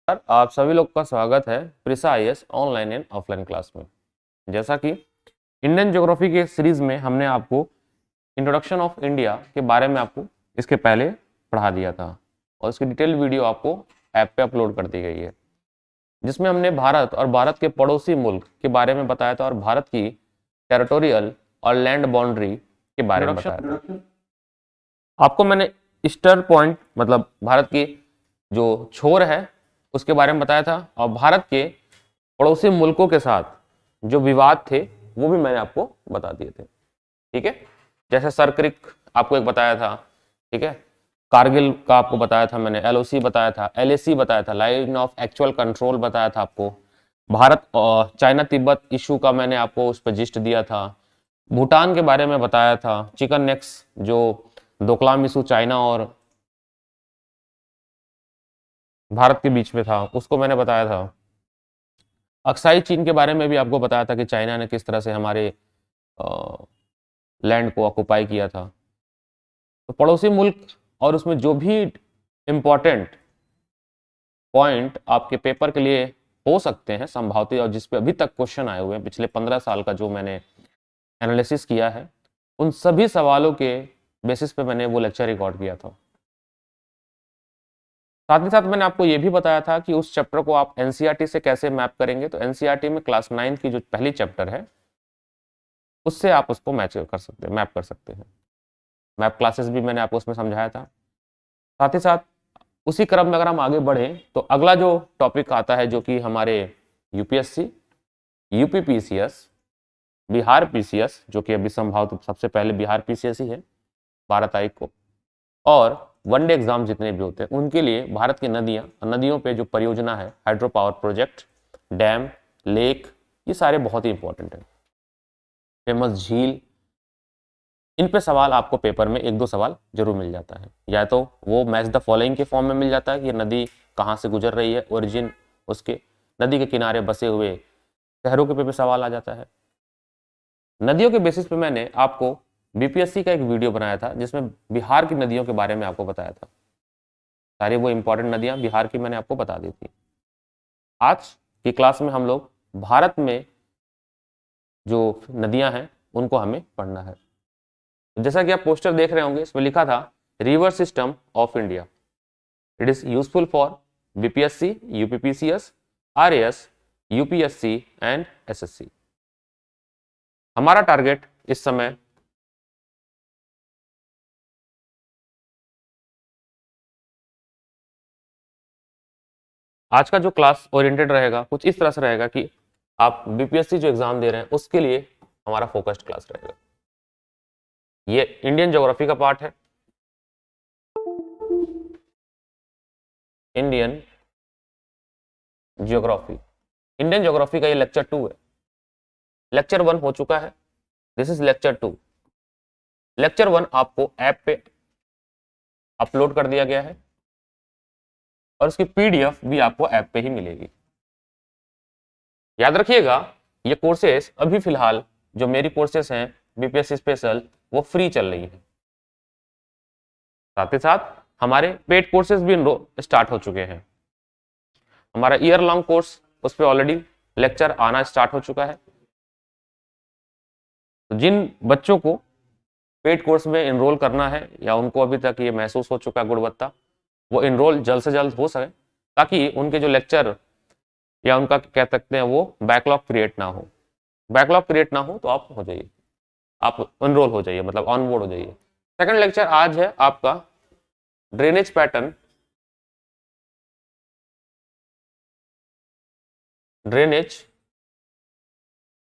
Sir आप सभी लोग का स्वागत है Prisa IAS online and offline class में। जैसा कि इंडियन ज्योग्राफी के सीरीज में हमने आपको इंट्रोडक्शन ऑफ इंडिया के बारे में आपको इसके पहले पढ़ा दिया था और इसकी डिटेल वीडियो आपको ऐप पे अपलोड कर दी गई है, जिसमें हमने भारत और भारत के पड़ोसी मुल्क के बारे में बताया था और भारत की टेरिटोरियल और लैंड बाउंड्री के बारे में बताया था। आपको मैंने ईस्टर्न पॉइंट मतलब भारत की जो छोर है उसके बारे में बताया था और भारत के पड़ोसी मुल्कों के साथ जो विवाद थे वो भी मैंने आपको बता दिए थे। ठीक है, जैसे सरक्रिक आपको एक बताया था, ठीक है, कारगिल का आपको बताया था मैंने, एलओसी बताया था, एलएसी बताया था, लाइन ऑफ एक्चुअल कंट्रोल बताया था आपको, भारत और चाइना तिब्बत इशू का मैंने आपको उस पर जिस्ट दिया था, भूटान के बारे में बताया था, चिकन नेक्स जो डोकलाम इशू चाइना और भारत के बीच में था उसको मैंने बताया था, अक्साई चीन के बारे में भी आपको बताया था कि चाइना ने किस तरह से हमारे लैंड को ऑक्युपाई किया था। तो पड़ोसी मुल्क और उसमें जो भी इम्पोर्टेंट पॉइंट आपके पेपर के लिए हो सकते हैं संभावती और जिस पे अभी तक क्वेश्चन आए हुए हैं पिछले 15 साल का जो मैंने एनालिसिस किया है, उन सभी सवालों के बेसिस पे मैंने वो लेक्चर रिकॉर्ड किया था। साथ ही साथ मैंने आपको ये भी बताया था कि उस चैप्टर को आप एनसीईआरटी से कैसे मैप करेंगे। तो एनसीईआरटी में क्लास 9 की जो पहली चैप्टर है उससे आप उसको मैच कर सकते हैं, मैप कर सकते हैं। मैप क्लासेस भी मैंने आपको उसमें समझाया था। साथ ही साथ उसी क्रम में अगर हम आगे बढ़ें तो अगला जो टॉपिक आता है जो कि हमारे UPSC, UP PCS, Bihar PCS, जो कि अभी संभव सबसे पहले बिहार पीसीएस ही है 12 तारीख को, और वनडे एग्जाम जितने भी होते हैं उनके लिए भारत की नदियों पे जो परियोजना है, hydro power project, dam, lake, ये सारे बहुत ही इंपॉर्टेंट है। फेमस झील, इन पे सवाल आपको पेपर में एक दो सवाल जरूर मिल जाता है, या तो वो मैच द फॉलोइंग के फॉर्म में मिल जाता है कि ये नदी कहाँ से गुजर रही है, ओरिजिन उसके, नदी के किनारे बसे हुए शहरों के पे भी सवाल आ जाता है। नदियों के बेसिस पे मैंने आपको बीपीएससी का एक वीडियो बनाया था जिसमें बिहार की नदियों के बारे में आपको बताया था। सारी वो इंपॉर्टेंट नदियां बिहार की मैंने आपको बता दी थी। आज की क्लास में हम लोग भारत में जो नदियां हैं उनको हमें पढ़ना है। जैसा कि आप पोस्टर देख रहे होंगे, इसमें लिखा था river system of India, it is useful for BPSC, UPPCS, RAS, UPSC and SSC. हमारा टारगेट इस समय आज का जो क्लास ओरिएंटेड रहेगा कुछ इस तरह से रहेगा कि आप बीपीएससी जो एग्जाम दे रहे हैं उसके लिए हमारा फोकस्ड क्लास रहेगा। ये इंडियन ज्योग्राफी का पार्ट है, इंडियन ज्योग्राफी, इंडियन ज्योग्राफी का ये लेक्चर 2 है। लेक्चर 1 हो चुका है, दिस इज लेक्चर 2। लेक्चर 1 आपको ऐप पे अपलोड कर दिया गया है और उसकी पीडीएफ भी आपको ऐप पे ही मिलेगी। याद रखिएगा ये कोर्सेस अभी फिलहाल जो मेरी कोर्सेस हैं बीपीएससी स्पेशल वो फ्री चल रही है। साथ ही साथ हमारे पेड कोर्सेज भी स्टार्ट हो चुके हैं। हमारा ईयर लॉन्ग कोर्स उस पर ऑलरेडी लेक्चर आना स्टार्ट हो चुका है। तो जिन बच्चों को पेड कोर्स में इनरोल करना है या उनको अभी तक ये महसूस हो चुका है गुणवत्ता, वो इनरोल जल्द से जल्द हो सके ताकि उनके जो लेक्चर या उनका कह सकते हैं वो बैकलॉग क्रिएट ना हो। बैकलॉग क्रिएट ना हो तो आप हो जाइए, आप इनरोल हो जाइए, मतलब ऑन बोर्ड हो जाइए। सेकंड लेक्चर आज है आपका drainage pattern, drainage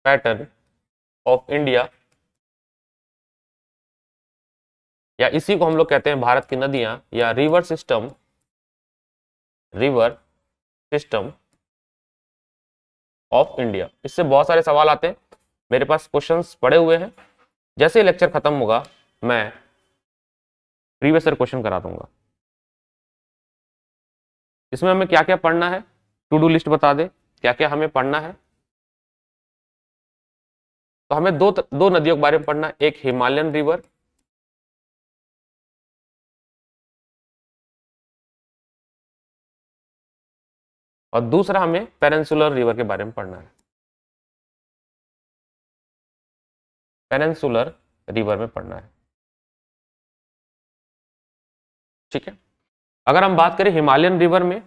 pattern of India, या इसी को हम लोग कहते हैं भारत की नदियां या river system, river system of India. इससे बहुत सारे सवाल आते हैं, मेरे पास क्वेश्चंस पड़े हुए हैं। जैसे ही लेक्चर खत्म होगा मैं प्रीवियस ईयर क्वेश्चन करा दूंगा। इसमें हमें क्या क्या पढ़ना है, टू डू लिस्ट बता दे क्या क्या हमें पढ़ना है। तो हमें दो नदियों के बारे में पढ़ना है, एक हिमालयन रिवर, और दूसरा हमें पेनिनसुलर रिवर के बारे में पढ़ना है, पेनिनसुलर रिवर में पढ़ना है। ठीक है, अगर हम बात करें हिमालयन रिवर में,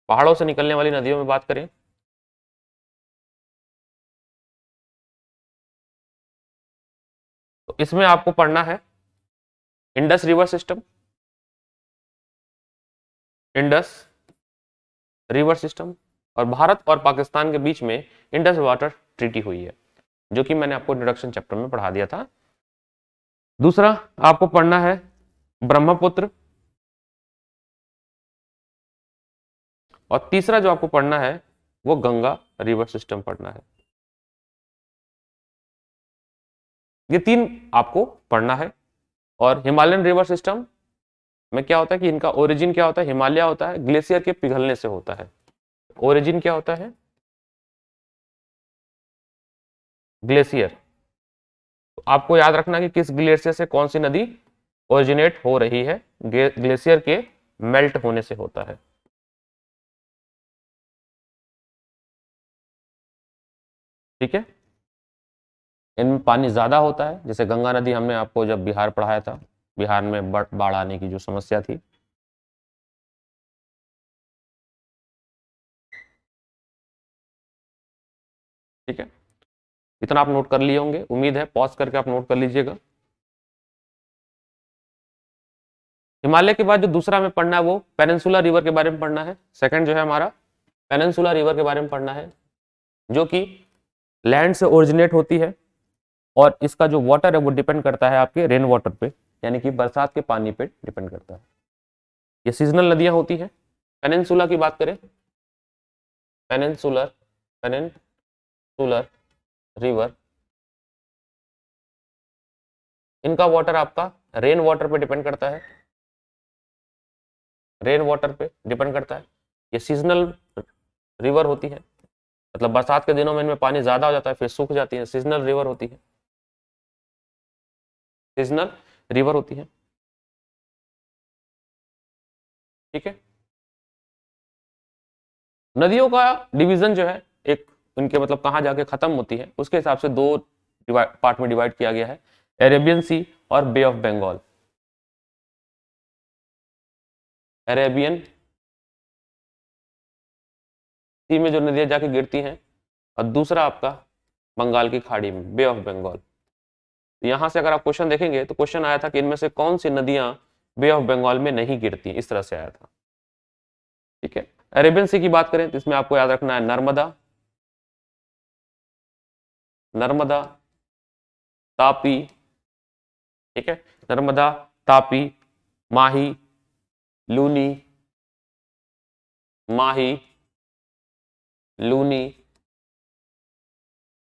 पहाड़ों से निकलने वाली नदियों में बात करें, तो इसमें आपको पढ़ना है Indus river system, Indus river system, और भारत और पाकिस्तान के बीच में इंडस वाटर ट्रीटी हुई है, जो कि मैंने आपको इंट्रोडक्शन चैप्टर में पढ़ा दिया था। दूसरा आपको पढ़ना है ब्रह्मपुत्र, और तीसरा जो आपको पढ़ना है वो गंगा रिवर सिस्टम पढ़ना है। ये तीन आपको पढ़ना है। और हिमालयन रिवर सिस्टम में क्या होता है कि इनका ओरिजिन क्या होता है, हिमालय होता है, ग्लेशियर के पिघलने से होता है। ओरिजिन क्या होता है, ग्लेशियर। तो आपको याद रखना कि किस ग्लेशियर से कौन सी नदी ओरिजिनेट हो रही है, ग्लेशियर के मेल्ट होने से होता है। ठीक है, इनमें पानी ज्यादा होता है, जैसे गंगा नदी हमने आपको जब बिहार पढ़ाया था, बिहार में बाढ़ आने की जो समस्या थी। ठीक है, इतना आप नोट कर लिए होंगे, उम्मीद है, पॉज करके आप नोट कर लीजिएगा। हिमालय के बाद जो दूसरा हमें पढ़ना है वो पेनिनसुला रिवर के बारे में पढ़ना है। सेकंड जो है हमारा पेनिनसुला रिवर के बारे में पढ़ना है, जो कि लैंड से ओरिजिनेट होती है, और इसका जो वाटर है वो डिपेंड करता है आपके रेन वाटर पे, यानी कि बरसात के पानी पे डिपेंड करता है। ये सीजनल नदियां होती हैं। पेनिनसुला की बात करें, पेनिनसुलर पेनिनसुलर रिवर, इनका वाटर आपका रेन वाटर पे डिपेंड करता है, रेन वाटर पे डिपेंड करता है। ये सीजनल रिवर होती है, मतलब बरसात के दिनों में इनमें पानी ज्यादा हो जाता है, फिर सूख जाती है। सीजनल रिवर होती है, सीजनल रिवर होती है। ठीक है, नदियों का डिवीजन जो है, एक उनके मतलब कहाँ जाके खत्म होती है, उसके हिसाब से दो पार्ट में डिवाइड किया गया है, अरेबियन सी और बे ऑफ बंगाल। अरेबियन सी में जो नदियां जाके गिरती हैं, और दूसरा आपका बंगाल की खाड़ी में, बे ऑफ बंगाल। यहां से अगर आप क्वेश्चन देखेंगे तो क्वेश्चन आया था कि इनमें से कौन सी नदियां बे ऑफ बंगाल में नहीं गिरती, इस तरह से आया था। ठीक है, अरेबियन सी की बात करें तो इसमें आपको याद रखना है नर्मदा, नर्मदा, तापी। ठीक है, नर्मदा, तापी, माही, लूनी, माही, लूनी।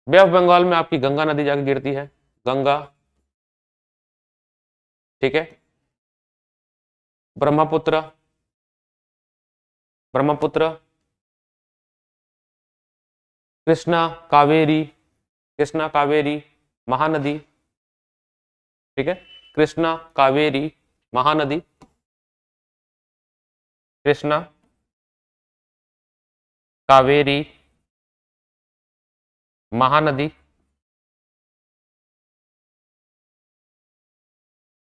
बे ऑफ बंगाल में आपकी गंगा नदी जाके गिरती है, गंगा। ठीक है, ब्रह्मपुत्र, ब्रह्मपुत्र, कृष्णा, कावेरी, कृष्णा, कावेरी, महानदी। ठीक है, कृष्णा, कावेरी, महानदी, कृष्णा, कावेरी, महानदी।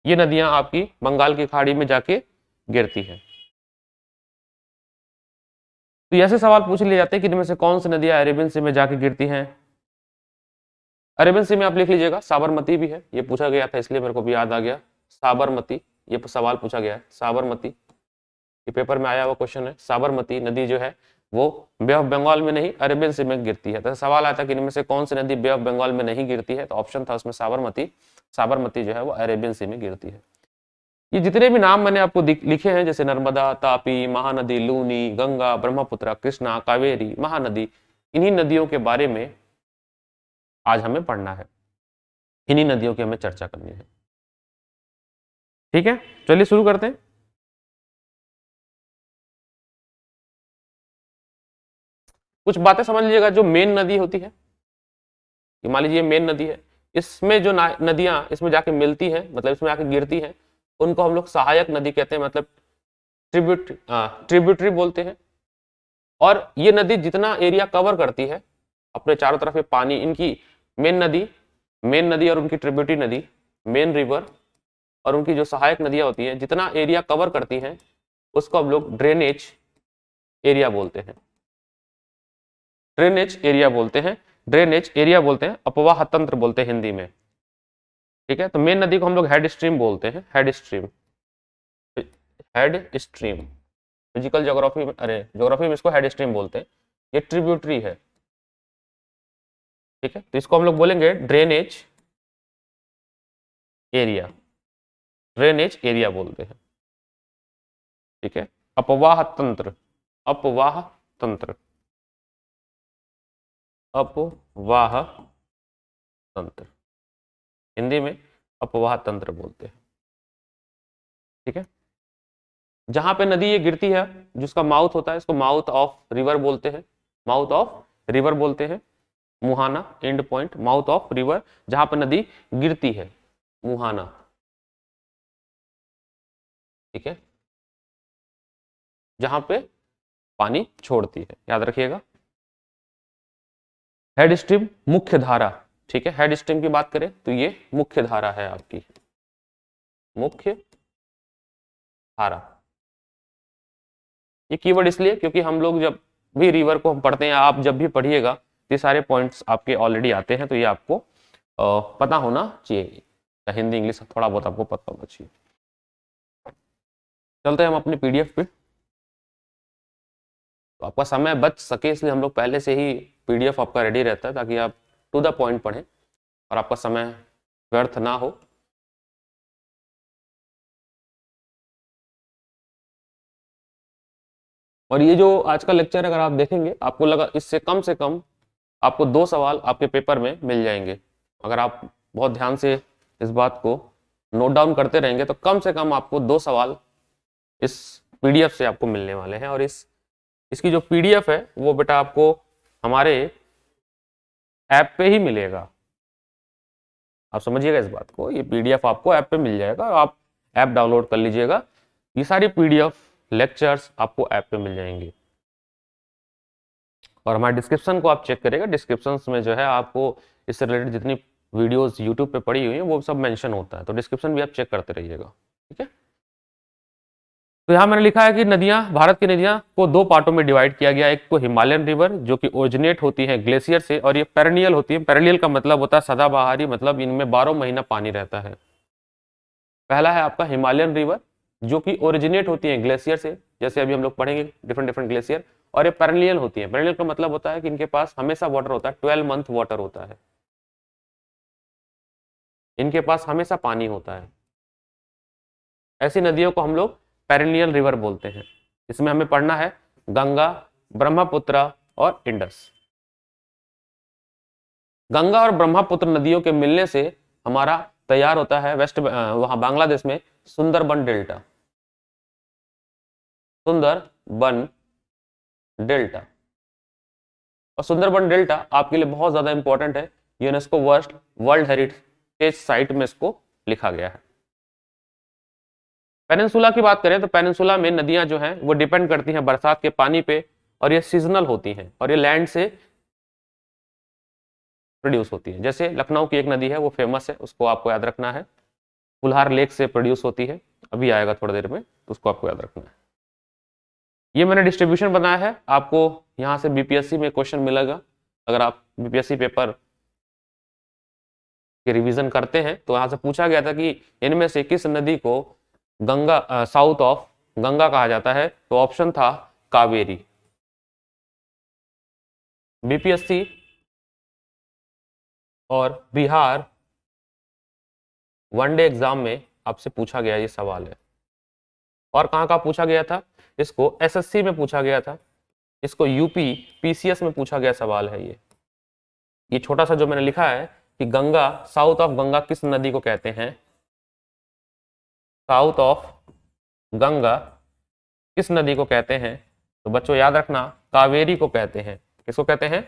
ये नदियां आपकी बंगाल की खाड़ी में जाके गिरती हैं। तो ऐसे सवाल पूछ लिए जाते हैं कि इनमें से कौन सी नदियां अरेबियन सी में जाके गिरती हैं। अरेबियन सी में आप लिख लीजिएगा, साबरमती भी है, ये पूछा गया था इसलिए मेरे को भी याद आ गया, साबरमती, ये सवाल पूछा गया है, साबरमती, ये पेपर में आया हुआ क्वेश्चन है। साबरमती नदी जो है वो बे ऑफ बंगाल में नहीं, अरेबियन सी में गिरती है। तो सवाल आया था कि इनमें से कौन सी नदी बे ऑफ बंगाल में नहीं गिरती है, तो ऑप्शन था उसमें साबरमती। साबरमती जो है वो अरेबियन सी में गिरती है। ये जितने भी नाम मैंने आपको लिखे हैं, जैसे नर्मदा, तापी, महानदी, लूनी, गंगा, ब्रह्मपुत्र, कृष्णा, कावेरी, महानदी, इन्हीं नदियों के बारे में आज हमें पढ़ना है, इन्हीं नदियों की हमें चर्चा करनी है। ठीक है, चलिए शुरू करते हैं। कुछ बातें समझ लीजिएगा। जो मेन नदी होती है, मान लीजिए मेन नदी है, इसमें जो नदियां इसमें जाके मिलती हैं, मतलब इसमें आके गिरती हैं, उनको हम लोग सहायक नदी कहते हैं, मतलब ट्रिब्यूटरी बोलते हैं। और ये नदी जितना एरिया कवर करती है अपने चारों तरफ ये पानी, इनकी मेन नदी और उनकी ट्रिब्यूटरी नदी, मेन रिवर और उनकी जो सहायक नदियां होती हैं, जितना एरिया कवर करती हैं उसको हम लोग ड्रेनेज एरिया बोलते हैं। ड्रेनेज एरिया बोलते हैं, ड्रेनेज एरिया बोलते हैं, अपवाह तंत्र बोलते हैं हिंदी में। ठीक है, तो मेन नदी को हम लोग हेड स्ट्रीम बोलते हैं, head stream, head stream. Physical geography में, अरे ज्योग्राफी में इसको हेड स्ट्रीम बोलते हैं। ये ट्रिब्यूटरी है। ठीक है, तो इसको हम लोग बोलेंगे ड्रेनेज एरिया, ड्रेनेज एरिया बोलते हैं। ठीक है, अपवाह तंत्र, अपवाह तंत्र, अपवाह तंत्र, हिंदी में अपवाह तंत्र बोलते हैं। ठीक है, जहां पे नदी ये गिरती है, जिसका माउथ होता है, इसको माउथ ऑफ रिवर बोलते हैं, माउथ ऑफ रिवर बोलते हैं। मुहाना, and point, mouth of river, जहां पे नदी गिरती है, मुहाना। ठीक है, जहां पे पानी छोड़ती है, याद रखिएगा। हेड स्ट्रीम, मुख्य धारा। ठीक है, हेड स्ट्रीम की बात करें तो ये मुख्य धारा है आपकी, मुख्य धारा। ये कीवर्ड इसलिए क्योंकि हम लोग जब भी रिवर को हम पढ़ते हैं, आप जब भी पढ़िएगा, ये सारे पॉइंट्स आपके ऑलरेडी आते हैं, तो ये आपको पता होना चाहिए। हिंदी इंग्लिश थोड़ा बहुत आपको पता होना चाहिए। चलते हैं हम अपने पीडीएफ पे। तो आपका समय बच सके इसलिए हम लोग पहले से ही पीडीएफ आपका रेडी रहता है, ताकि आप टू द पॉइंट पढ़ें और आपका समय व्यर्थ ना हो। और ये जो आज का लेक्चर अगर आप देखेंगे, आपको लगा इससे कम से कम आपको 2 सवाल आपके पेपर में मिल जाएंगे। अगर आप बहुत ध्यान से इस बात को नोट डाउन करते रहेंगे तो कम से कम आपको 2 सवाल इस पीडीएफ से आपको मिलने वाले हैं। और इसकी जो पीडीएफ है वो बेटा आपको हमारे ऐप पे ही मिलेगा। आप समझिएगा इस बात को, ये पीडीएफ आपको ऐप पे मिल जाएगा, आप ऐप डाउनलोड कर लीजिएगा। ये सारी पीडीएफ लेक्चर्स आपको ऐप पे मिल जाएंगे। और हमारे डिस्क्रिप्शन को आप चेक करिएगा, डिस्क्रिप्शन में जो है आपको इससे रिलेटेड जितनी वीडियोस यूट्यूब पे पड़ी हुई हैं वो सब मेंशन होता है, तो डिस्क्रिप्शन भी आप चेक करते रहिएगा। ठीक है, तो यहाँ मैंने लिखा है कि नदियां, भारत की नदियां को 2 पार्टों में डिवाइड किया गया। एक को हिमालयन रिवर जो कि ओरिजिनेट होती है ग्लेशियर से, और ये पेरेनियल होती है। पेरेनियल का मतलब होता है सदाबहारी, मतलब इनमें 12 महीना पानी रहता है। पहला है आपका हिमालयन रिवर जो कि ओरिजिनेट होती है ग्लेशियर से, जैसे अभी हम लोग पढ़ेंगे डिफरेंट डिफरेंट ग्लेशियर। और ये पेरेनियल होती है। पेरेनियल का मतलब होता है कि इनके पास हमेशा वाटर होता है, 12 मंथ वाटर होता है, इनके पास हमेशा पानी होता है। ऐसी नदियों को हम लोग पेरेनियल रिवर बोलते हैं। इसमें हमें पढ़ना है गंगा, ब्रह्मपुत्र और इंडस। गंगा और ब्रह्मपुत्र नदियों के मिलने से हमारा तैयार होता है वहां बांग्लादेश में सुंदरबन डेल्टा, सुंदरबन डेल्टा। और सुंदरबन डेल्टा आपके लिए बहुत ज्यादा इंपॉर्टेंट है, यूनेस्को वर्ल्ड हेरिटेज साइट में इसको लिखा गया है। पेनिनसुला की बात करें तो पेनिनसुला में नदियां जो हैं वो डिपेंड करती हैं बरसात के पानी पे, और ये सीजनल होती हैं और ये लैंड से प्रोड्यूस होती है। जैसे लखनऊ की एक नदी है वो फेमस है, उसको आपको याद रखना है, फुलहार लेक से प्रोड्यूस होती है, अभी आएगा थोड़ी देर में, तो उसको आपको याद रखना है। ये मैंने डिस्ट्रीब्यूशन बनाया है, आपको यहाँ से बीपीएससी में क्वेश्चन मिलेगा। अगर आप बीपीएससी पेपर के रिवीजन करते हैं तो यहाँ से पूछा गया था कि इनमें से किस नदी को गंगा, साउथ ऑफ गंगा कहा जाता है, तो ऑप्शन था कावेरी। बीपीएससी और बिहार वनडे एग्जाम में आपसे पूछा गया ये सवाल है। और कहाँ का पूछा गया था, इसको एसएससी में पूछा गया था, इसको यूपी पीसीएस में पूछा गया सवाल है। ये छोटा सा जो मैंने लिखा है कि गंगा, साउथ ऑफ गंगा किस नदी को कहते हैं, साउथ ऑफ गंगा किस नदी को कहते हैं, तो बच्चों याद रखना कावेरी को कहते हैं। किसको कहते हैं,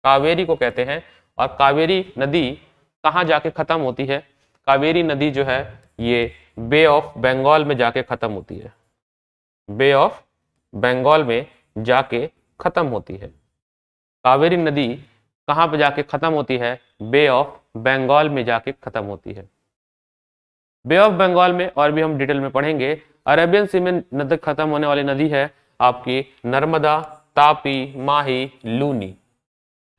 कावेरी को कहते हैं। और कावेरी नदी कहाँ जाके खत्म होती है, कावेरी नदी जो है ये बे ऑफ बंगाल में जाके खत्म होती है, बे ऑफ बंगाल में जाके खत्म होती है। कावेरी नदी कहाँ पे जाके खत्म होती है? बे ऑफ बंगाल में जाके खत्म होती है। बे ऑफ बंगाल में और भी हम डिटेल में पढ़ेंगे। अरेबियन सी में नदी खत्म होने वाली नदी है आपकी नर्मदा, तापी, माही, लूनी,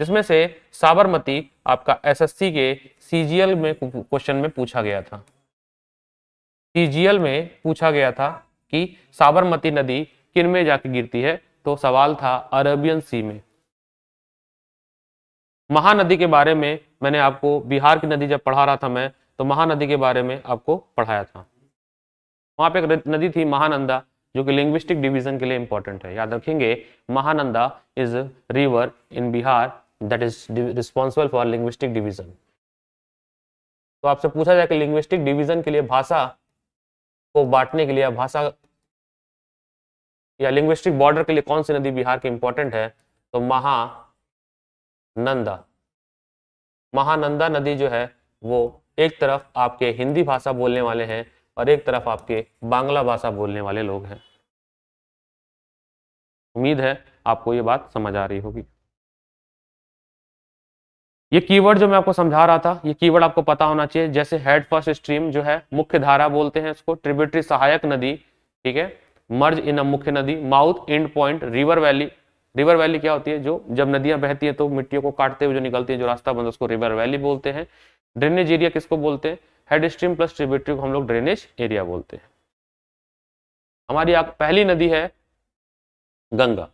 जिसमें से साबरमती आपका एसएससी के सीजीएल में क्वेश्चन में पूछा गया था। सीजीएल में पूछा गया था कि साबरमती नदी किन में जाके गिरती है, तो सवाल था अरेबियन सी में। महानदी के बारे में मैंने आपको बिहार की नदी जब पढ़ा रहा था मैं, तो महानदी के बारे में आपको पढ़ाया था। वहां पे एक नदी थी महानंदा, जो कि लिंग्विस्टिक डिवीजन के लिए इंपॉर्टेंट है, याद रखेंगे। Mahananda is river in Bihar that is responsible for linguistic division. तो आपसे पूछा जाए कि लिंग्विस्टिक डिवीजन के लिए, भाषा को बांटने के लिए, भाषा या लिंग्विस्टिक बॉर्डर के लिए कौन सी नदी बिहार की इंपॉर्टेंट है, तो महानंदा। महानंदा नदी जो है वो एक तरफ आपके हिंदी भाषा बोलने वाले हैं और एक तरफ आपके बांग्ला भाषा बोलने वाले लोग हैं। उम्मीद है आपको ये बात समझ आ रही होगी। ये कीवर्ड जो मैं आपको समझा रहा था, ये कीवर्ड आपको पता होना चाहिए। जैसे हेड फर्स्ट स्ट्रीम जो है, मुख्य धारा बोलते हैं इसको, ट्रिब्यूटरी सहायक नदी, ठीक है, मर्ज इन अ मुख्य नदी, mouth, and point, river valley. River valley क्या होती है? जो जब नदियां बहती है तो मिट्टियों को काटते हुए जो निकलती है, जो रास्ता बनता है उसको रिवर वैली बोलते हैं। ड्रेनेज एरिया किसको बोलते हैं? हेड स्ट्रीम प्लस ट्रिब्यूटरी को हम लोग ड्रेनेज एरिया बोलते हैं। हमारी पहली नदी है गंगा।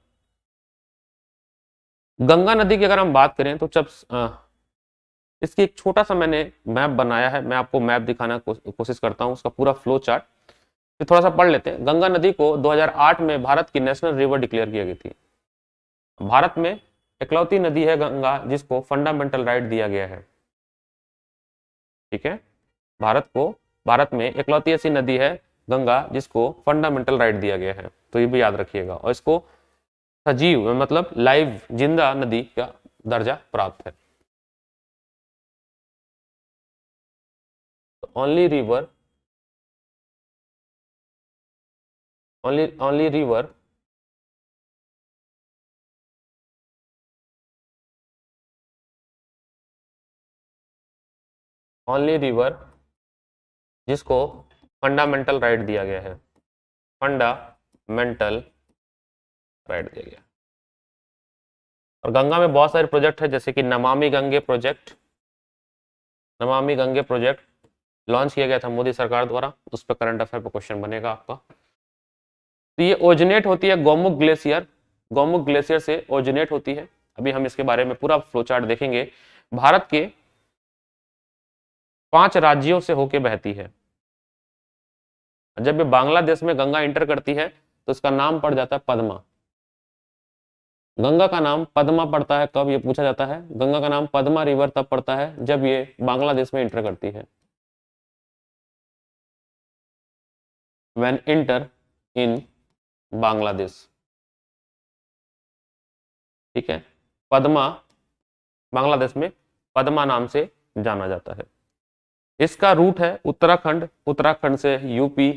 गंगा नदी की अगर हम बात करें तो जब इसकी एक छोटा सा मैंने मैप बनाया है, मैं आपको मैप दिखाना कोशिश करता हूं, उसका पूरा फ्लो चार्ट। तो थोड़ा सा पढ़ लेते हैं। गंगा नदी को 2008 में भारत की नेशनल रिवर डिक्लेयर किया गई थी। भारत में इकलौती नदी है गंगा जिसको फंडामेंटल राइट दिया गया है, ठीक है। भारत में इकलौती ऐसी नदी है गंगा जिसको फंडामेंटल राइट दिया गया है, तो ये भी याद रखिएगा। और इसको सजीव मतलब लाइव जिंदा नदी का दर्जा प्राप्त है। ओनली रिवर जिसको फंडामेंटल राइट दिया गया है, फंडामेंटल राइट दिया गया। और गंगा में बहुत सारे प्रोजेक्ट है, जैसे कि नमामि गंगे प्रोजेक्ट लॉन्च किया गया था मोदी सरकार द्वारा, उस पर करंट अफेयर पर क्वेश्चन बनेगा आपका। तो ये ओरिजिनेट होती है गोमुख ग्लेशियर से ओरिजिनेट होती है। अभी हम इसके बारे में पूरा फ्लोचार्ट देखेंगे। भारत के 5 राज्यों से होके बहती है। जब ये बांग्लादेश में गंगा इंटर करती है तो इसका नाम पड़ जाता है पद्मा। गंगा का नाम पद्मा पड़ता है कब, ये पूछा जाता है। गंगा का नाम पद्मा रिवर तब पड़ता है जब ये बांग्लादेश में इंटर करती है। When enter in बांग्लादेश, ठीक है। पद्मा बांग्लादेश में पद्मा नाम से जाना जाता है। इसका रूट है उत्तराखंड से यूपी,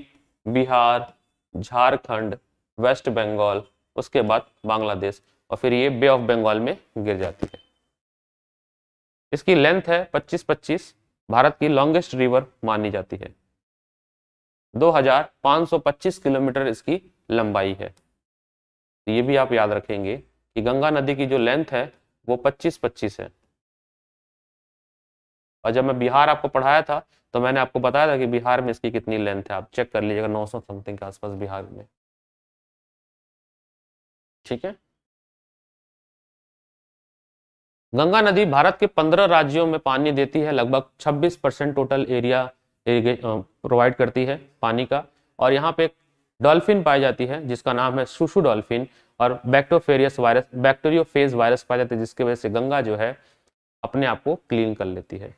बिहार, झारखंड, वेस्ट बंगाल, उसके बाद बांग्लादेश, और फिर ये बे ऑफ बंगाल में गिर जाती है। इसकी लेंथ है 25 भारत की लॉन्गेस्ट रिवर मानी जाती है। 2525 किलोमीटर इसकी लंबाई है। तो ये भी आप याद रखेंगे कि गंगा नदी की जो लेंथ है वो 25 है। और जब मैं बिहार आपको पढ़ाया था तो मैंने आपको बताया था कि बिहार में इसकी कितनी लेंथ है, आप चेक कर लीजिएगा, 900 समथिंग के आसपास बिहार में, ठीक है। गंगा नदी भारत के 15 राज्यों में पानी देती है, लगभग 26% टोटल एरिया प्रोवाइड करती है पानी का। और यहाँ पे डॉल्फिन पाई जाती है जिसका नाम है शुशु डॉल्फिन, और बैक्टीरियोफेज वायरस पाई जाती है, जिसकी वजह से गंगा जो है अपने आप को क्लीन कर लेती है।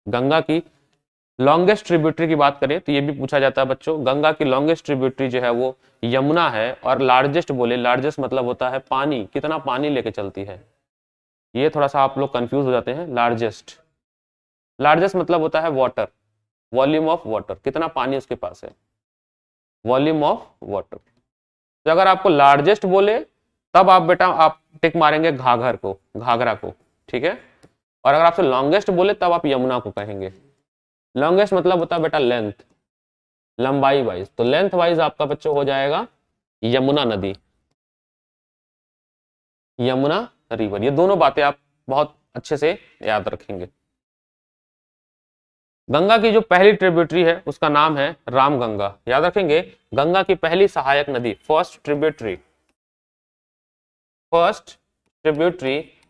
गंगा की लॉन्गेस्ट ट्रिब्यूटरी की बात करें तो ये भी पूछा जाता है बच्चों। गंगा की लॉन्गेस्ट ट्रिब्यूटरी जो है वो यमुना है, और लार्जेस्ट मतलब होता है पानी, कितना पानी लेके चलती है। ये थोड़ा सा आप लोग कंफ्यूज हो जाते हैं। लार्जेस्ट मतलब होता है वाटर, वॉल्यूम ऑफ वाटर, कितना पानी उसके पास है, वॉल्यूम ऑफ वाटर। तो अगर आपको लार्जेस्ट बोले तब आप बेटा आप टिक मारेंगे घाघर को, घाघरा को, ठीक है। और अगर आपसे लॉन्गेस्ट बोले तब आप यमुना को कहेंगे। लॉन्गेस्ट मतलब होता है बेटा लेंथ, लंबाई वाइज, तो लेंथ वाइज आपका बच्चों हो जाएगा यमुना नदी, यमुना रिवर। ये दोनों बातें आप बहुत अच्छे से याद रखेंगे। गंगा की जो पहली ट्रिब्यूटरी है उसका नाम है रामगंगा, याद रखेंगे। गंगा की पहली सहायक नदी, first tributary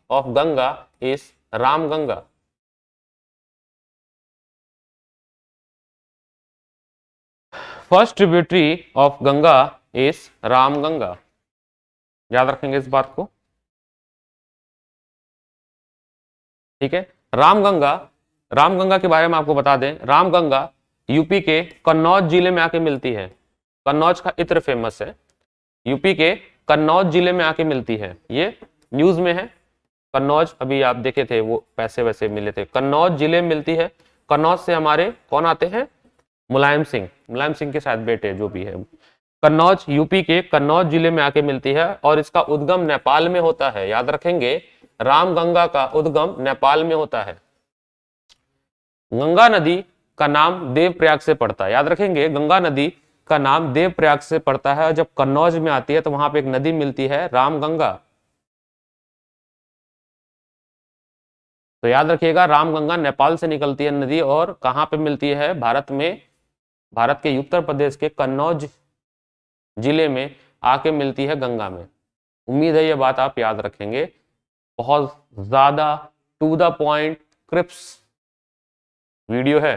of Ganga is Ramganga. First tributary of Ganga is Ramganga, याद रखेंगे इस बात को, ठीक है। रामगंगा, रामगंगा के बारे में आपको बता दें, रामगंगा यूपी के कन्नौज जिले में आके मिलती है। कन्नौज का इत्र फेमस है, यूपी के कन्नौज जिले में आके मिलती है। ये न्यूज में है, कन्नौज अभी आप देखे थे वो पैसे वैसे मिले थे, कन्नौज जिले में मिलती है। कन्नौज से हमारे कौन आते हैं, मुलायम सिंह, मुलायम सिंह के साथ बेटे जो भी है। कन्नौज यूपी के कन्नौज जिले में आके मिलती है और इसका उद्गम नेपाल में होता है, याद रखेंगे। रामगंगा का उद्गम नेपाल में होता है। गंगा नदी का नाम देवप्रयाग से पड़ता है, याद रखेंगे। गंगा नदी का नाम देवप्रयाग से पड़ता है और जब कन्नौज में आती है तो वहां पे एक नदी मिलती है रामगंगा। तो याद रखिएगा रामगंगा नेपाल से निकलती है नदी और कहां पे मिलती है, भारत में, भारत के उत्तर प्रदेश के कन्नौज जिले में आके मिलती है गंगा में। उम्मीद है ये बात आप याद रखेंगे। बहुत ज्यादा to the point crisp video है।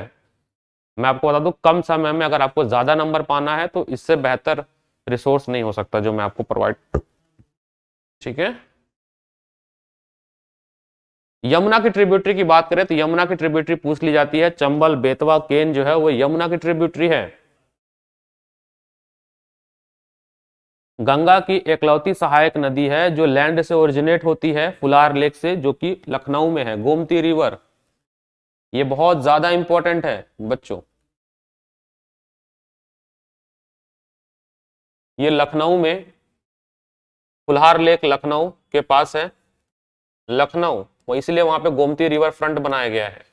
मैं आपको बता दूं कम समय में अगर आपको ज्यादा नंबर पाना है तो इससे बेहतर रिसोर्स नहीं हो सकता जो मैं आपको प्रोवाइड, ठीक है। यमुना की ट्रिब्यूटरी की बात करें तो यमुना की ट्रिब्यूटरी पूछ ली जाती है, चंबल, बेतवा, केन जो है वो यमुना की ट्रिब्यूटरी है। गंगा की एकलौती सहायक नदी है जो लैंड से ओरिजिनेट होती है, फुलार लेक से, जो कि लखनऊ में है, गोमती रिवर। ये बहुत ज्यादा इंपॉर्टेंट है बच्चों, ये लखनऊ में, फुलहार लेक लखनऊ के पास है, लखनऊ, वो इसलिए वहां पे गोमती रिवर फ्रंट बनाया गया है।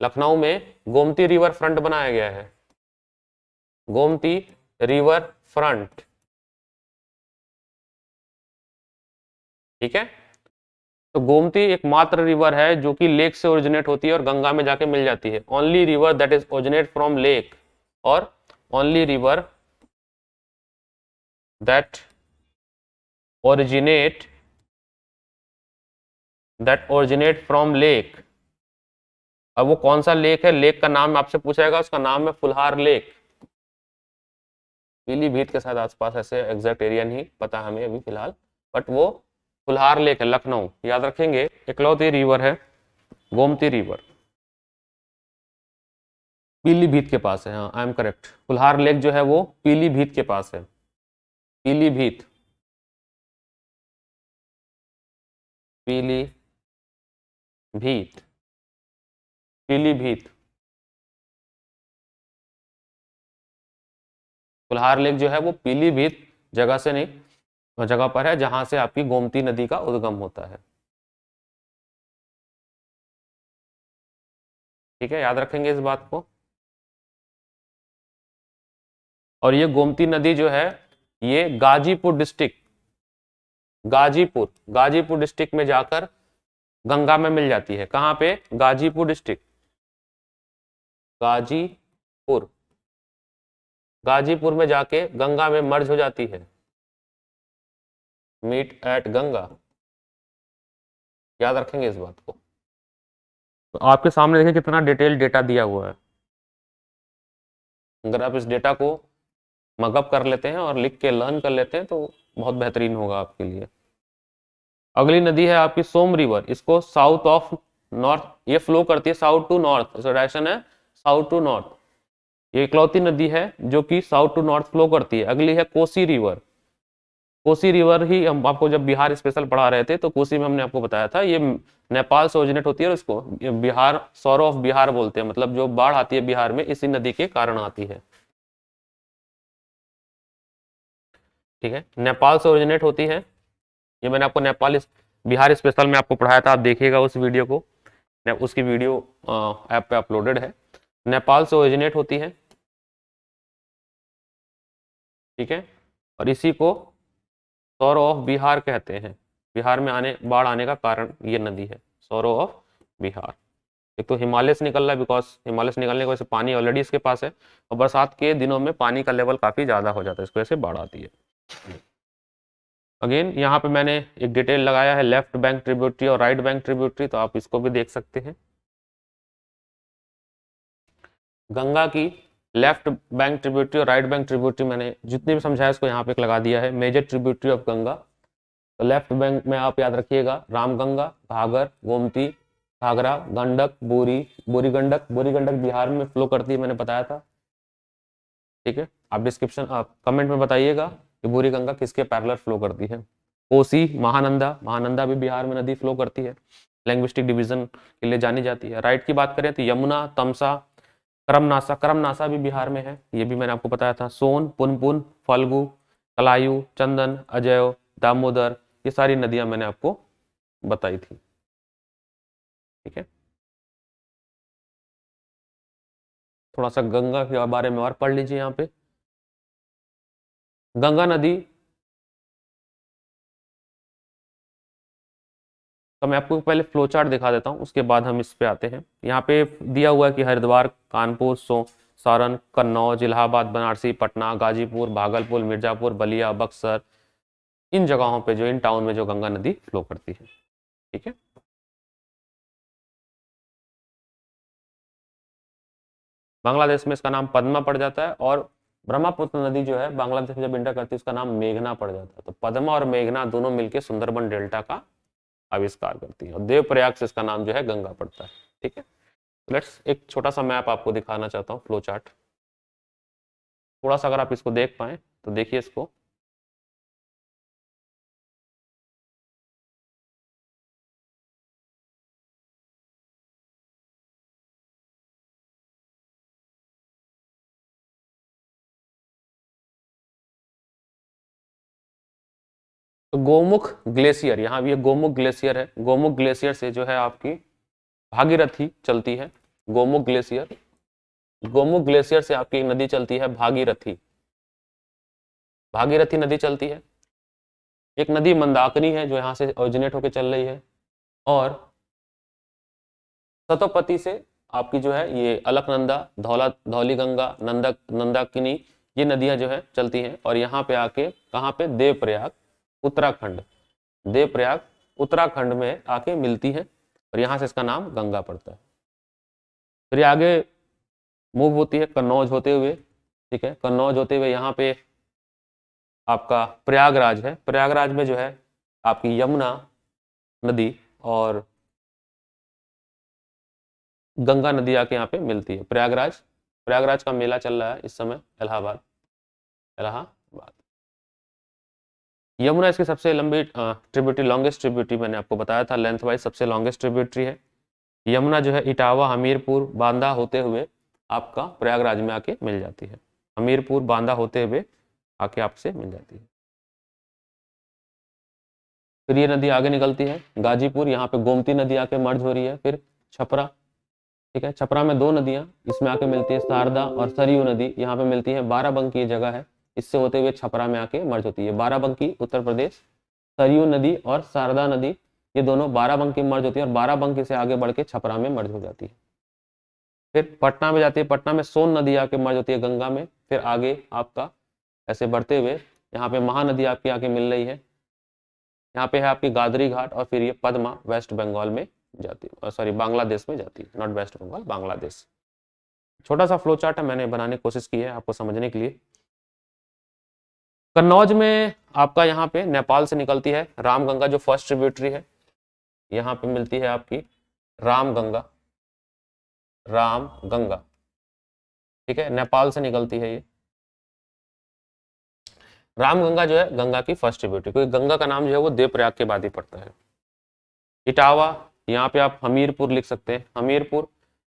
लखनऊ में गोमती रिवर फ्रंट बनाया गया है, गोमती रिवर फ्रंट, ठीक है। तो गोमती एकमात्र रिवर है जो कि लेक से ओरिजिनेट होती है और गंगा में जाके मिल जाती है। Only river that is originate from lake, और only river that originate from lake. अब वो कौन सा लेक है, लेक का नाम आपसे पूछा जाएगा, उसका नाम है फुलहार लेक। पीलीभीत के साथ आसपास, ऐसे एग्जैक्ट एरिया नहीं पता हमें अभी फिलहाल, बट वो फुलहार लेक है, लखनऊ, याद रखेंगे। इकलौती रिवर है गोमती रिवर, पीलीभीत के पास है, हाँ आई एम करेक्ट। फुलहार लेक जो है वो पीलीभीत के पास है, पीलीभीत, पीलीभीत, पीलीभीत। फुलहार लेक जो है वो पीलीभीत जगह से नहीं, जगह पर है जहां से आपकी गोमती नदी का उद्गम होता है, ठीक है, याद रखेंगे इस बात को। और ये गोमती नदी जो है ये गाजीपुर डिस्ट्रिक्ट, गाजीपुर डिस्ट्रिक्ट में जाकर गंगा में मिल जाती है। कहां पे, गाजीपुर डिस्ट्रिक्ट, गाजीपुर, गाजीपुर में जाके गंगा में मर्ज हो जाती है, मीट एट गंगा, याद रखेंगे इस बात को। तो आपके सामने देखिए कितना डिटेल डेटा दिया हुआ है। अगर आप इस डेटा को मगअप कर लेते हैं और लिख के लर्न कर लेते हैं तो बहुत बेहतरीन होगा आपके लिए। अगली नदी है आपकी सोम रिवर, इसको साउथ ऑफ नॉर्थ, ये फ्लो करती है साउथ टू नॉर्थ, डायरेक्शन है साउथ टू नॉर्थ। ये इकलौती नदी है जो कि साउथ टू नॉर्थ फ्लो करती है। अगली है कोसी रिवर, कोसी रिवर ही हम आपको जब बिहार स्पेशल पढ़ा रहे थे तो कोसी में हमने आपको बताया था ये नेपाल से ओरिजिनेट होती है और इसको बिहार, सौरो ऑफ बिहार बोलते हैं, मतलब जो बाढ़ आती है बिहार में इसी नदी के कारण आती है, ठीक है, नेपाल से ओरिजिनेट होती है। ये मैंने आपको नेपाल बिहार स्पेशल में आपको पढ़ाया था, आप देखिएगा उस वीडियो को, उसकी वीडियो ऐप पे अपलोडेड है। नेपाल से ओरिजिनेट होती है, ठीक है, और इसी को सौरो ऑफ बिहार कहते हैं। बिहार में बाढ़ आने का कारण ये नदी है, सौरो ऑफ बिहार। एक तो हिमालय से निकल रहा है, बिकॉज हिमालय से निकलने की वजह से पानी ऑलरेडी इसके पास है, और बरसात के दिनों में पानी का लेवल काफी ज्यादा हो जाता है, इसकी वजह से बाढ़ आती है। अगेन यहाँ पे मैंने एक डिटेल लगाया है लेफ्ट बैंक ट्रिब्यूटरी और राइट बैंक ट्रिब्यूटरी, तो आप इसको भी देख सकते हैं। गंगा की लेफ्ट बैंक ट्रिब्यूटरी और राइट बैंक ट्रिब्यूटरी मैंने जितने भी समझाया इसको यहाँ पे लगा दिया है। मेजर ट्रिब्यूटरी ऑफ गंगा, तो लेफ्ट बैंक में आप याद रखिएगा रामगंगा, घाघर, गोमती, घाघरा, गंडक, बोरी गंडक बिहार में फ्लो करती है, मैंने बताया था, ठीक है। आप कमेंट में बताइएगा कि बोरी गंगा किसके पैरेलल फ्लो करती है। कोसी, महानंदा भी बिहार में नदी फ्लो करती है, लैंग्विस्टिक डिवीजन के लिए जानी जाती है। राइट की बात करें तो यमुना, तमसा, करमनासा भी बिहार में है, ये भी मैंने आपको बताया था। सोन, पुनपुन, फल्गु, कलायु, चंदन, अजय, दामोदर, ये सारी नदियां मैंने आपको बताई थी, ठीक है। थोड़ा सा गंगा के बारे में और पढ़ लीजिए यहाँ पे। गंगा नदी, तो मैं आपको पहले फ्लो चार्ट दिखा देता हूँ, उसके बाद हम इस पे आते हैं। यहाँ पे दिया हुआ है कि हरिद्वार, कानपुर, सारण, कन्नौज, इलाहाबाद, बनारसी, पटना, गाजीपुर, भागलपुर, मिर्जापुर, बलिया, बक्सर, इन जगहों पे इन टाउन में जो गंगा नदी फ्लो करती है, ठीक है। बांग्लादेश में इसका नाम पद्मा पड़ जाता है, और ब्रह्मपुत्र नदी जो है बांग्लादेश में जब इंटर करती है उसका नाम मेघना पड़ जाता है। तो पद्मा और मेघना दोनों मिलकर सुंदरबन डेल्टा का आविष्कार करती है, और देवप्रयाग से इसका नाम जो है गंगा पड़ता है, ठीक है। लेट्स एक छोटा सा मैप आपको दिखाना चाहता हूँ, फ्लो चार्ट, थोड़ा सा अगर आप इसको देख पाए तो देखिए इसको। तो गोमुख ग्लेशियर, यहाँ भी गोमुख ग्लेशियर है, गोमुख ग्लेशियर से जो है आपकी भागीरथी चलती है। गोमुख ग्लेशियर से आपकी एक नदी चलती है भागीरथी, भागीरथी नदी चलती है। एक नदी मंदाकिनी है जो यहाँ से ओरिजिनेट होकर चल रही है, और सतोपति से आपकी जो है ये अलकनंदा, धौली गंगा, नंदाकिनी, ये नदियां जो है चलती हैं, और यहाँ पे आके कहाँ पे, देवप्रयाग उत्तराखंड, देवप्रयाग उत्तराखंड में आके मिलती है, और यहाँ से इसका नाम गंगा पड़ता है। फिर आगे मूव होती है कन्नौज होते हुए, ठीक है, कन्नौज होते हुए यहाँ पे आपका प्रयागराज है। प्रयागराज में जो है आपकी यमुना नदी और गंगा नदी आके यहाँ पे मिलती है। प्रयागराज का मेला चल रहा है इस समय, इलाहाबाद। यमुना इसकी सबसे लंबी ट्रिब्यूटरी, लॉन्गेस्ट ट्रिब्यूटरी मैंने आपको बताया था, लेंथ वाइज सबसे लॉन्गेस्ट ट्रिब्यूटरी है। यमुना जो है इटावा, हमीरपुर, बांदा होते हुए आपका प्रयागराज में आके मिल जाती है। हमीरपुर, बांदा होते हुए आके आपसे मिल जाती है। फिर ये नदी आगे निकलती है गाजीपुर, यहाँ पे गोमती नदी आके मर्ज हो रही है। फिर छपरा, ठीक है, छपरा में दो नदियां इसमें आके मिलती है, शारदा और सरयू नदी यहाँ पे मिलती है। बाराबंकी ये जगह है, इससे होते हुए छपरा में आके मर्ज होती है। बाराबंकी उत्तर प्रदेश, सरयू नदी और शारदा नदी ये दोनों बाराबंकी में मर्ज होती है, और बाराबंकी से आगे बढ़ के छपरा में मर्ज हो जाती है। फिर पटना में जाती है, पटना में सोन नदी आके मर्ज होती है गंगा में। फिर आगे आपका ऐसे बढ़ते हुए यहाँ पे महानदी आपकी आके मिल रही है, यहाँ पे है आपकी गादरी घाट, और फिर ये पद्मा वेस्ट बंगाल में जाती है, सॉरी बांग्लादेश में जाती है, नॉट वेस्ट बंगाल, बांग्लादेश। छोटा सा फ्लो चार्ट है, मैंने बनाने की कोशिश की है आपको समझने के लिए। कन्नौज में आपका यहाँ पे नेपाल से निकलती है रामगंगा, जो फर्स्ट ट्रिब्यूटरी है, यहाँ पे मिलती है आपकी रामगंगा, ठीक है, नेपाल से निकलती है ये रामगंगा, जो है गंगा की फर्स्ट ट्रिब्यूटरी, क्योंकि गंगा का नाम जो है वो देवप्रयाग के बाद ही पड़ता है। इटावा, यहाँ पे आप हमीरपुर लिख सकते हैं,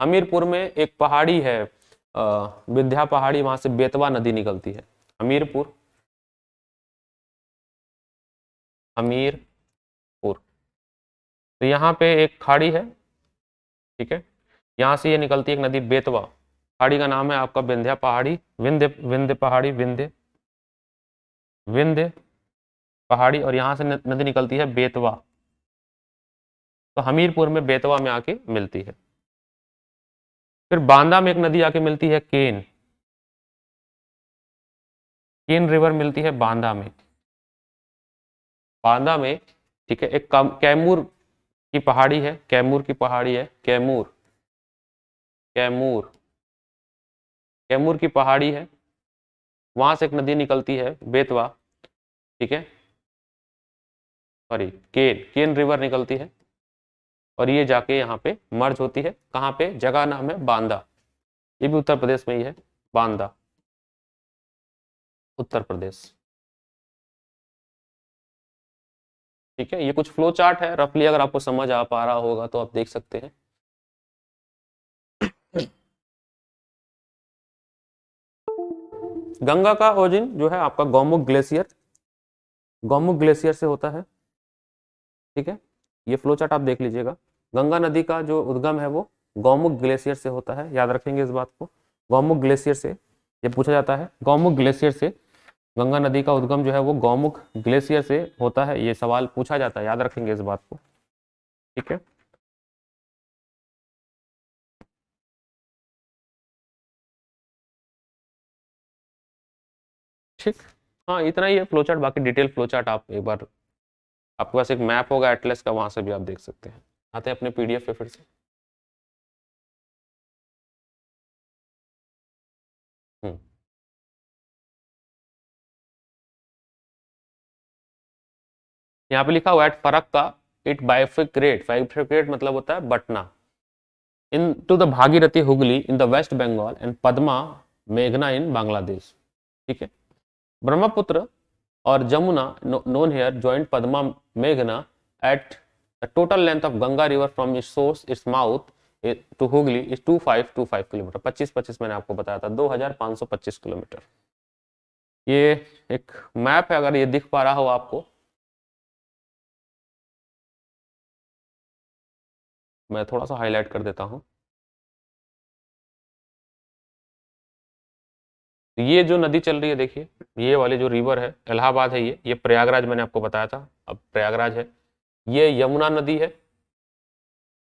हमीरपुर में एक पहाड़ी है विंध्या पहाड़ी, वहां से बेतवा नदी निकलती है। हमीरपुर तो यहाँ पे एक खाड़ी है, ठीक है, यहाँ से ये निकलती है एक नदी बेतवा, खाड़ी का नाम है आपका विंध्या पहाड़ी, विंध्य विंध्य पहाड़ी, विंध्य विंध्य पहाड़ी, और यहाँ से नदी निकलती है बेतवा, तो हमीरपुर में बेतवा में आके मिलती है। फिर बांदा में एक नदी आके मिलती है केन, केन रिवर मिलती है बांदा में, बांदा में, ठीक है। एक कैमूर की पहाड़ी है, कैमूर की पहाड़ी है, कैमूर, कैमूर, कैमूर की पहाड़ी है, वहां से एक नदी निकलती है बेतवा, ठीक है, सॉरी केन, केन रिवर निकलती है, और ये जाके यहाँ पे मर्ज होती है, कहाँ पे, जगह नाम है बांदा, ये भी उत्तर प्रदेश में ही है, बांदा, उत्तर प्रदेश, ठीक है। ये कुछ फ्लो चार्ट है, रफली अगर आपको समझ आ पा रहा होगा तो आप देख सकते हैं। गंगा का ओरिजिन जो है आपका गौमुख ग्लेशियर, गौमुख ग्लेशियर से होता है, ठीक है। ये फ्लो चार्ट आप देख लीजिएगा, गंगा नदी का जो उद्गम है वो गौमुख ग्लेशियर से होता है, याद रखेंगे इस बात को, गौमुख ग्लेशियर से ये पूछा जाता है, गौमुख ग्लेशियर से गंगा नदी का उद्गम जो है वो गौमुख ग्लेशियर से होता है, ये सवाल पूछा जाता है, याद रखेंगे इस बात को, ठीक है। ठीक, हाँ इतना ही है फ्लो चार्ट, बाकी डिटेल फ्लो चार्ट आप एक बार, आपके पास एक मैप होगा एटलस का, वहां से भी आप देख सकते हैं। आते हैं अपने पीडीएफ पे फिर से। यहाँ पे लिखा हुआ है फरक्का, इट बाइफिक्रेट, बाइफिक्रेट मतलब होता है बटना, into the Bhagirathi Hooghly in the West Bengal and Padma मेघना इन बांग्लादेश, ठीक है। ब्रह्मपुत्र और Jamuna known here joint Padma मेघना at the total length of Ganga river from its source its mouth to Hooghly is 2525 kilometre, 25 मैंने आपको बताया था, 2525 किलोमीटर। ये एक मैप है, अगर ये दिख पा रहा हो आपको, मैं थोड़ा सा हाईलाइट कर देता हूं। ये जो नदी चल रही है देखिए, ये वाली जो रिवर है, इलाहाबाद है, ये प्रयागराज मैंने आपको बताया था, अब प्रयागराज है। ये यमुना नदी है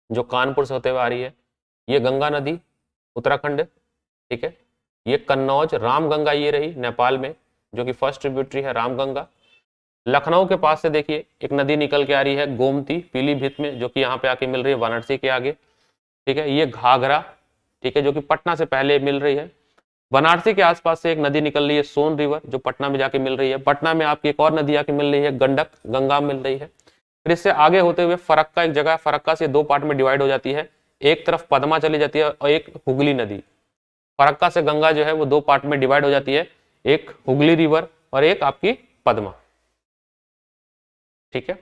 जो कानपुर से होते हुए आ रही है, ये गंगा नदी उत्तराखंड, ठीक है। ये कन्नौज रामगंगा ये रही नेपाल में, जो कि फर्स्ट ट्रिब्यूटरी है रामगंगा। लखनऊ के पास से देखिए एक नदी निकल के आ रही है गोमती पीलीभीत में, जो कि यहाँ पे आके मिल रही है वाराणसी के आगे, ठीक है। ये घाघरा, ठीक है, जो कि पटना से पहले मिल रही है। बनारसी के आसपास से एक नदी निकल रही है सोन रिवर, जो पटना में जाके मिल रही है। पटना में आपकी एक और नदी आके मिल रही है गंडक, गंगा मिल रही है। फिर इससे आगे होते हुए फरक्का एक जगह, फरक्का से दो पार्ट में डिवाइड हो जाती है, एक तरफ पद्मा चली जाती है और एक हुगली नदी। फरक्का से गंगा जो है वो दो पार्ट में डिवाइड हो जाती है, एक हुगली रिवर और एक आपकी पद्मा, ठीक है।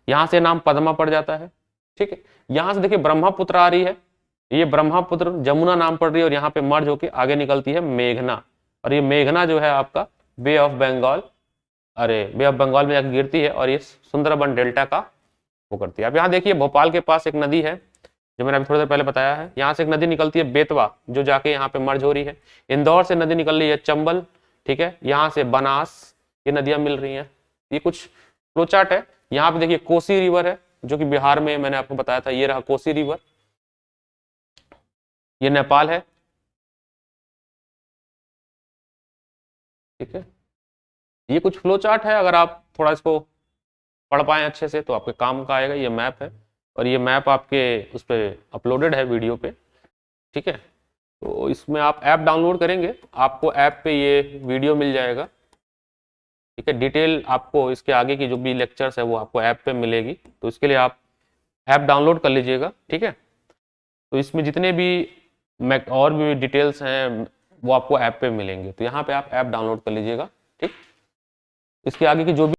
यहां से नाम पद्मा पड़ जाता है, ठीक है। यहां से देखिए ब्रह्मपुत्र आ रही है, ये ब्रह्मपुत्र जमुना नाम पड़ रही है, और यहाँ पे मर्ज होकर आगे निकलती है मेघना, और ये मेघना जो है आपका बे ऑफ बंगाल, अरे बे ऑफ बंगाल में जाकर गिरती है और ये सुंदरबन डेल्टा का वो करती है। अब यहाँ देखिए भोपाल के पास एक नदी है, जो मैंने अभी थोड़ी देर पहले बताया है, यहाँ से एक नदी निकलती है बेतवा, जो जाके यहाँ पे मर्ज हो रही है। इंदौर से नदी निकल रही है चंबल, ठीक है, यहाँ से बनास, ये नदियां मिल रही हैं। ये कुछ फ्लो चार्ट है। यहाँ पे देखिए कोसी रिवर है, जो कि बिहार में, मैंने आपको बताया था, ये रहा कोसी रिवर, ये नेपाल है, ठीक है। ये कुछ फ्लो चार्ट है, अगर आप थोड़ा इसको पढ़ पाए अच्छे से तो आपके काम का आएगा। ये मैप है, और ये मैप आपके उस पर अपलोडेड है वीडियो पे, ठीक है। तो इसमें आप ऐप डाउनलोड करेंगे, आपको ऐप पे ये वीडियो मिल जाएगा, ठीक है। डिटेल आपको इसके आगे की जो भी लेक्चर्स है वो आपको ऐप पे मिलेगी, तो इसके लिए आप ऐप डाउनलोड कर लीजिएगा, ठीक है। तो इसमें जितने भी और भी डिटेल्स हैं वो आपको ऐप पे मिलेंगे, तो यहाँ पे आप ऐप डाउनलोड कर लीजिएगा, ठीक। इसके आगे की जो भी